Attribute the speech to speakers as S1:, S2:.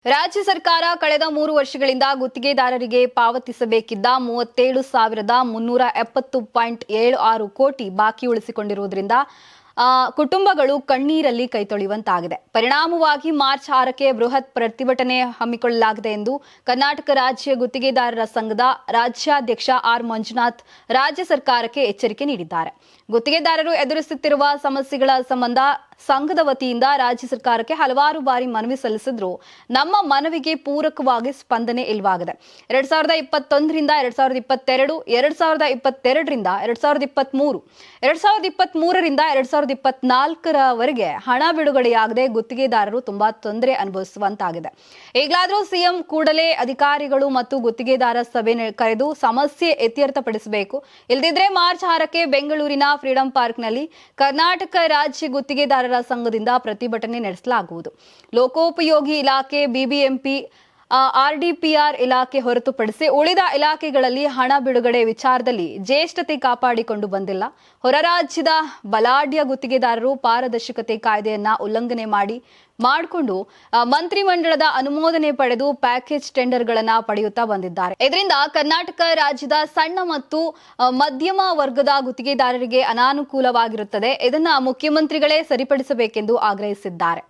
S1: ರಾಜ್ಯ ಸರ್ಕಾರ ಕಳೆದ 3 ವರ್ಷಗಳಿಂದ ಗುತ್ತಿಗೆದಾರರಿಗೆ ಪಾವತಿಸಬೇಕಿದ್ದ 37,370.76 ಕೋಟಿ ಬಾಕಿ ಉಳಿಸಿಕೊಂಡಿರುವುದರಿಂದ ಕುಟುಂಬಗಳು ಕಣ್ಣೀರಲ್ಲಿ ಕೈತೊಳೆಯುವಂತಾಗಿದೆ. ಪರಿಣಾಮವಾಗಿ ಮಾರ್ಚ್ 6ಕ್ಕೆ ಬೃಹತ್ ಪ್ರತಿಭಟನೆ ಹಮ್ಮಿಕೊಳ್ಳಲಾಗಿದೆ ಎಂದು ಕರ್ನಾಟಕ ರಾಜ್ಯ ಗುತ್ತಿಗೆದಾರರ ಸಂಘದ ರಾಜ್ಯಾಧ್ಯಕ್ಷ ಆರ್ ಮಂಜುನಾಥ್ ರಾಜ್ಯ ಸರ್ಕಾರಕ್ಕೆ ಎಚ್ಚರಿಕೆ ನೀಡಿದ್ದಾರೆ. ಗುತ್ತಿಗೆದಾರರು ಎದುರಿಸುತ್ತಿರುವ ಸಮಸ್ಯೆಗಳ ಸಂಬಂಧ ಸಂಘದ ವತಿಯಿಂದ ರಾಜ್ಯ ಸರ್ಕಾರಕ್ಕೆ ಹಲವಾರು ಬಾರಿ ಮನವಿ ಸಲ್ಲಿಸಿದ್ರು ನಮ್ಮ ಮನವಿಗೆ ಪೂರಕವಾಗಿ ಸ್ಪಂದನೆ ಇಲ್ಲವಾಗಿದೆ. 2021ರಿಂದ 2022, 2022ರಿಂದ 2023, 2023ರಿಂದ 2024ರವರೆಗೆ ಹಣ ಬಿಡುಗಡೆಯಾಗದೆ ಗುತ್ತಿಗೆದಾರರು ತುಂಬಾ ತೊಂದರೆ ಅನುಭವಿಸುವಂತಾಗಿದೆ. ಈಗಲಾದರೂ ಸಿಎಂ ಕೂಡಲೇ ಅಧಿಕಾರಿಗಳು ಮತ್ತು ಗುತ್ತಿಗೆದಾರ ಸಭೆ ಕರೆದು ಸಮಸ್ಯೆ ಇತ್ಯರ್ಥಪಡಿಸಬೇಕು. ಇಲ್ಲದಿದ್ದರೆ ಮಾರ್ಚ್ 6ಕ್ಕೆ ಬೆಂಗಳೂರಿನ ಫ್ರೀಡಂ ಪಾರ್ಕ್ನಲ್ಲಿ ಕರ್ನಾಟಕ ರಾಜ್ಯ ಗುತ್ತಿಗೆದಾರರ ಸಂಘದಿಂದ ಪ್ರತಿಭಟನೆ ನಡೆಸಲಾಗುವುದು. ಲೋಕೋಪಯೋಗಿ ಇಲಾಖೆ, ಬಿಬಿಎಂಪಿ, ಆರ್ಡಿಪಿಆರ್ ಇಲಾಖೆ ಹೊರತುಪಡಿಸಿ ಉಳಿದ ಇಲಾಖೆಗಳಲ್ಲಿ ಹಣ ಬಿಡುಗಡೆ ವಿಚಾರದಲ್ಲಿ ಜ್ಯೇಷ್ಠತೆ ಕಾಪಾಡಿಕೊಂಡು ಬಂದಿಲ್ಲ. ಹೊರ ರಾಜ್ಯದ ಬಲಾಢ್ಯ ಗುತ್ತಿಗೆದಾರರು ಪಾರದರ್ಶಕತೆ ಕಾಯ್ದೆಯನ್ನ ಉಲ್ಲಂಘನೆ ಮಾಡಿಕೊಂಡು ಮಂತ್ರಿಮಂಡಲದ ಅನುಮೋದನೆ ಪಡೆದು ಪ್ಯಾಕೇಜ್ ಟೆಂಡರ್ಗಳನ್ನ ಪಡೆಯುತ್ತಾ ಬಂದಿದ್ದಾರೆ. ಇದರಿಂದ ಕರ್ನಾಟಕ ರಾಜ್ಯದ ಸಣ್ಣ ಮತ್ತು ಮಧ್ಯಮ ವರ್ಗದ ಗುತ್ತಿಗೆದಾರರಿಗೆ ಅನಾನುಕೂಲವಾಗಿರುತ್ತದೆ. ಇದನ್ನ ಮುಖ್ಯಮಂತ್ರಿಗಳೇ ಸರಿಪಡಿಸಬೇಕೆಂದು ಆಗ್ರಹಿಸಿದ್ದಾರೆ.